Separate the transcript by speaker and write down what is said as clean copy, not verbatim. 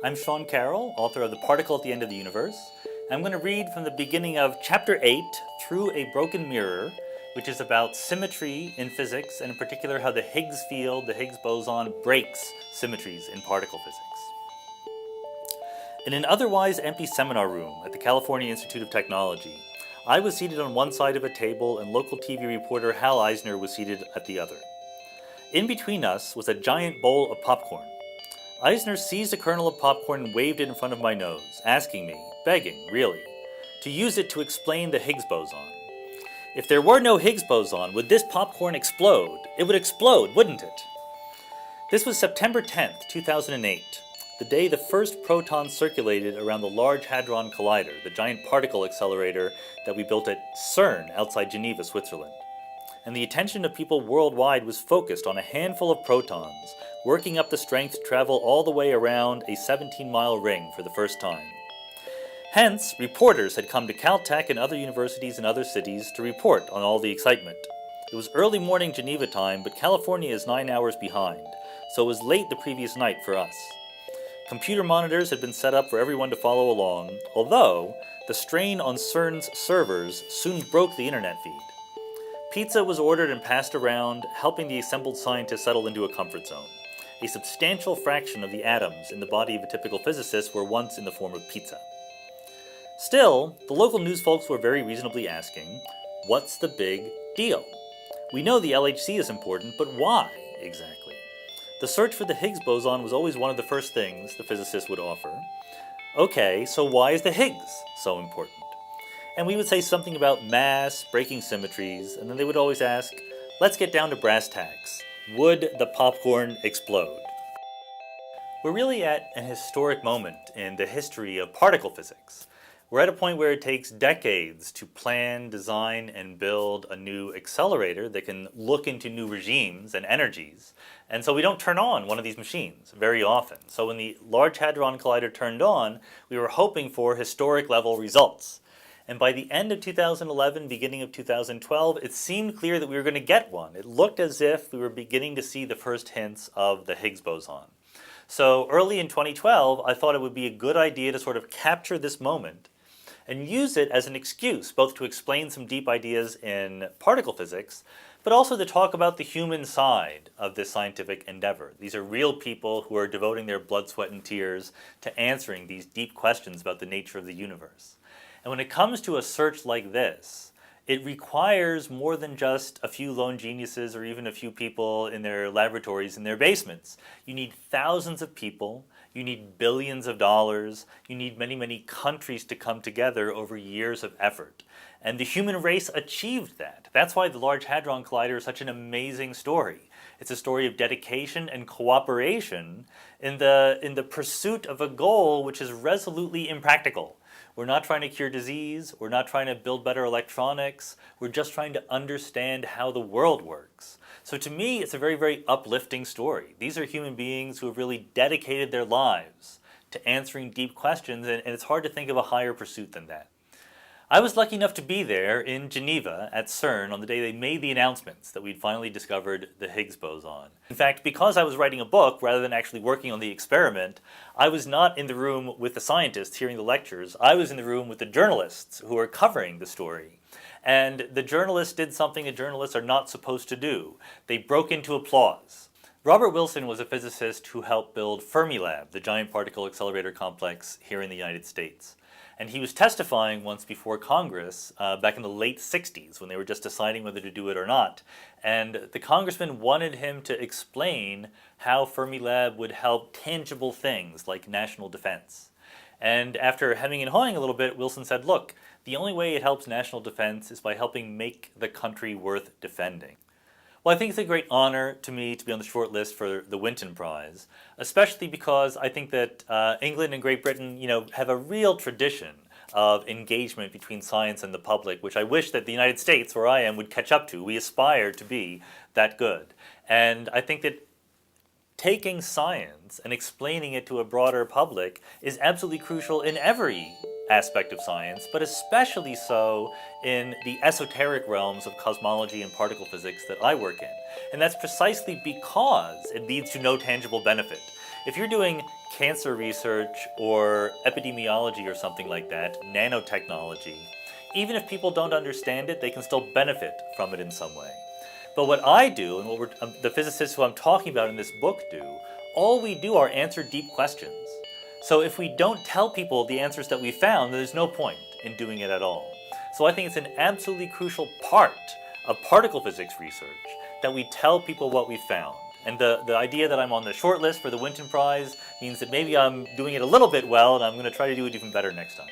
Speaker 1: I'm Sean Carroll, author of The Particle at the End of the Universe. I'm going to read from the beginning of Chapter 8, Through a Broken Mirror, which is about symmetry in physics, and in particular how the Higgs field, the Higgs boson, breaks symmetries in particle physics. In an otherwise empty seminar room at the California Institute of Technology, I was seated on one side of a table and local TV reporter Hal Eisner was seated at the other. In between us was a giant bowl of popcorn. Eisner seized a kernel of popcorn and waved it in front of my nose, asking me, begging, really, to use it to explain the Higgs boson. If there were no Higgs boson, would this popcorn explode? It would explode, wouldn't it? This was September 10th, 2008, the day the first protons circulated around the Large Hadron Collider, the giant particle accelerator that we built at CERN outside Geneva, Switzerland. And the attention of people worldwide was focused on a handful of protons, working up the strength to travel all the way around a 17-mile ring for the first time. Hence, reporters had come to Caltech and other universities in other cities to report on all the excitement. It was early morning Geneva time, but California is 9 hours behind, so it was late the previous night for us. Computer monitors had been set up for everyone to follow along, although the strain on CERN's servers soon broke the internet feed. Pizza was ordered and passed around, helping the assembled scientists settle into a comfort zone. A substantial fraction of the atoms in the body of a typical physicist were once in the form of pizza. Still, the local news folks were very reasonably asking, what's the big deal? We know the LHC is important, but why exactly? The search for the Higgs boson was always one of the first things the physicists would offer. Okay, so why is the Higgs so important? And we would say something about mass, breaking symmetries, and then they would always ask, let's get down to brass tacks. Would the popcorn explode? We're really at an historic moment in the history of particle physics. We're at a point where it takes decades to plan, design, and build a new accelerator that can look into new regimes and energies. And so we don't turn on one of these machines very often. So when the Large Hadron Collider turned on, we were hoping for historic level results. And by the end of 2011, beginning of 2012, it seemed clear that we were going to get one. It looked as if we were beginning to see the first hints of the Higgs boson. So early in 2012, I thought it would be a good idea to sort of capture this moment and use it as an excuse, both to explain some deep ideas in particle physics, but also to talk about the human side of this scientific endeavor. These are real people who are devoting their blood, sweat, and tears to answering these deep questions about the nature of the universe. And when it comes to a search like this, it requires more than just a few lone geniuses or even a few people in their laboratories in their basements. You need thousands of people, you need billions of dollars, you need many, many countries to come together over years of effort. And the human race achieved that. That's why the Large Hadron Collider is such an amazing story. It's a story of dedication and cooperation in the pursuit of a goal which is resolutely impractical. We're not trying to cure disease, we're not trying to build better electronics, we're just trying to understand how the world works. So to me, it's a very, very uplifting story. These are human beings who have really dedicated their lives to answering deep questions, and it's hard to think of a higher pursuit than that. I was lucky enough to be there in Geneva at CERN on the day they made the announcements that we'd finally discovered the Higgs boson. In fact, because I was writing a book rather than actually working on the experiment, I was not in the room with the scientists hearing the lectures. I was in the room with the journalists who were covering the story. And the journalists did something that journalists are not supposed to do. They broke into applause. Robert Wilson was a physicist who helped build Fermilab, the giant particle accelerator complex here in the United States. And he was testifying once before Congress back in the late 60s when they were just deciding whether to do it or not. And the congressman wanted him to explain how Fermilab would help tangible things like national defense. And after hemming and hawing a little bit, Wilson said, look, the only way it helps national defense is by helping make the country worth defending. Well, I think it's a great honor to me to be on the short list for the Winton Prize, especially because I think that England and Great Britain, have a real tradition of engagement between science and the public, which I wish that the United States, where I am, would catch up to. We aspire to be that good. And I think that taking science and explaining it to a broader public is absolutely crucial in every aspect of science, but especially so in the esoteric realms of cosmology and particle physics that I work in. And that's precisely because it leads to no tangible benefit. If you're doing cancer research or epidemiology or something like that, nanotechnology, even if people don't understand it, they can still benefit from it in some way. But what I do, and what the physicists who I'm talking about in this book do, all we do are answer deep questions. So if we don't tell people the answers that we found, there's no point in doing it at all. So I think it's an absolutely crucial part of particle physics research that we tell people what we found. And the idea that I'm on the short list for the Winton Prize means that maybe I'm doing it a little bit well, and I'm going to try to do it even better next time.